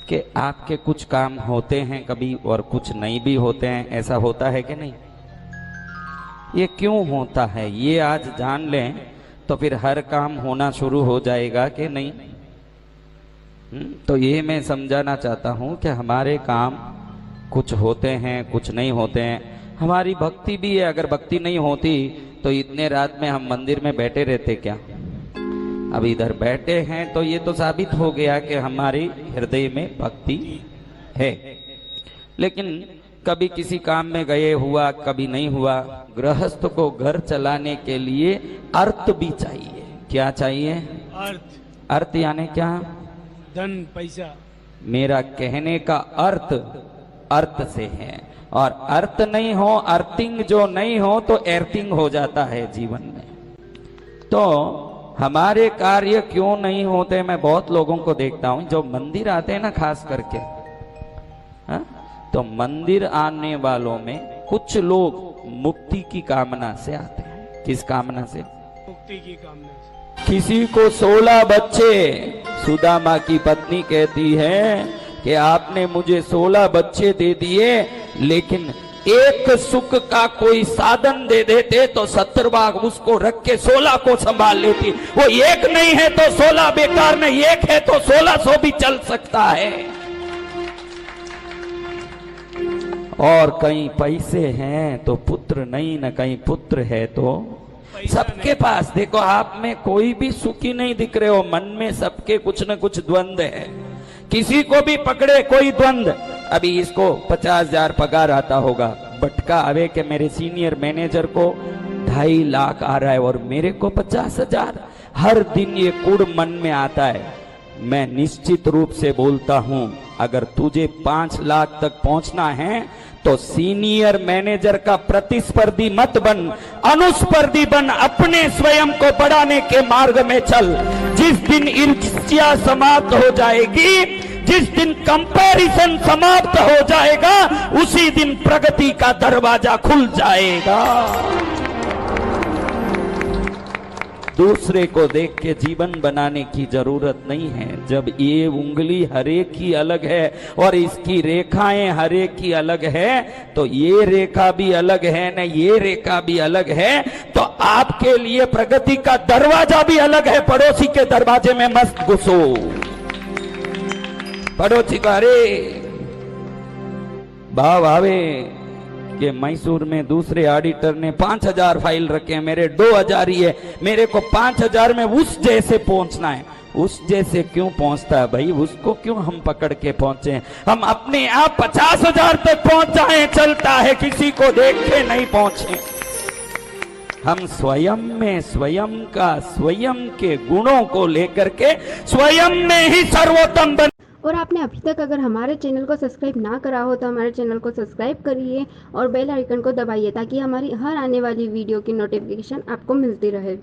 कि आपके कुछ काम होते हैं कभी और कुछ नहीं भी होते हैं, ऐसा होता है कि नहीं? ये क्यों होता है ये आज जान लें तो फिर हर काम होना शुरू हो जाएगा कि नहीं। तो ये मैं समझाना चाहता हूं कि हमारे काम कुछ होते हैं कुछ नहीं होते हैं। हमारी भक्ति भी है, अगर भक्ति नहीं होती तो इतने रात में हम मंदिर में बैठे रहते क्या? अब इधर बैठे हैं तो ये तो साबित हो गया कि हमारे हृदय में भक्ति है। लेकिन कभी किसी काम में गए हुआ, कभी नहीं हुआ। गृहस्थ को घर चलाने के लिए अर्थ भी चाहिए। क्या चाहिए? अर्थ। अर्थ यानी क्या? धन, पैसा। मेरा कहने का अर्थ अर्थ से है, और अर्थ नहीं हो, अर्थिंग जो नहीं हो तो एर्थिंग हो जाता है जीवन में। तो हमारे कार्य क्यों नहीं होते? मैं बहुत लोगों को देखता हूं जो मंदिर आते हैं ना, खास करके तो मंदिर आने वालों में कुछ लोग मुक्ति की कामना से आते हैं। किस कामना से? मुक्ति की कामना से। किसी को 16 बच्चे, सुदामा की पत्नी कहती है कि आपने मुझे 16 बच्चे दे दिए, लेकिन एक सुख का कोई साधन दे देते तो 70 भाग उसको रख के 16 को संभाल लेती। वो एक नहीं है तो 16 बेकार नहीं, एक है तो 1600 भी चल सकता है। और कहीं पैसे हैं तो पुत्र नहीं, न कहीं पुत्र है तो सबके पास। देखो आप में कोई भी सुखी नहीं दिख रहे हो, मन में सबके कुछ न कुछ द्वंद्व है। किसी को भी पकड़े कोई द्वंद्व। अभी इसको 50,000 पगार आता होगा, बटका आवे कि मेरे सीनियर मैनेजर को 2.5 लाख आ रहा है और मेरे को 50,000। हर दिन ये कुड़ मन में आता है। मैं निश्चित रूप से बोलता हूं, अगर तुझे 5 लाख तक पहुंचना है तो सीनियर मैनेजर का प्रतिस्पर्धी मत बन, अनुस्पर्धी बन, अपने स्वयं को बढ़ाने के मार्ग में चल। जिस दिन ईर्ष्या समाप्त हो जाएगी, जिस दिन कंपैरिजन समाप्त हो जाएगा, उसी दिन प्रगति का दरवाजा खुल जाएगा। दूसरे को देख के जीवन बनाने की जरूरत नहीं है। जब ये उंगली हरेक की अलग है और इसकी रेखाएं हरेक की अलग है, तो ये रेखा भी अलग है न ये रेखा भी अलग है, तो आपके लिए प्रगति का दरवाजा भी अलग है। पड़ोसी के दरवाजे में मस्त घुसो। पड़ोसी का अरे भाव आवे कि मैसूर में दूसरे ऑडिटर ने 5,000 फाइल रखे हैं, मेरे 2,000 ही है, मेरे को 5,000 में उस जैसे पहुंचना है। उस जैसे क्यों पहुंचता है भाई? उसको क्यों हम पकड़ के पहुंचे? हम अपने आप 50,000 तक पहुंच जाए चलता है, किसी को देख के नहीं पहुंचे। हम स्वयं में स्वयं का, स्वयं के गुणों को लेकर के स्वयं में ही सर्वोत्तम बन। और आपने अभी तक अगर हमारे चैनल को सब्सक्राइब ना करा हो तो हमारे चैनल को सब्सक्राइब करिए और बेल आइकन को दबाइए ताकि हमारी हर आने वाली वीडियो की नोटिफिकेशन आपको मिलती रहे।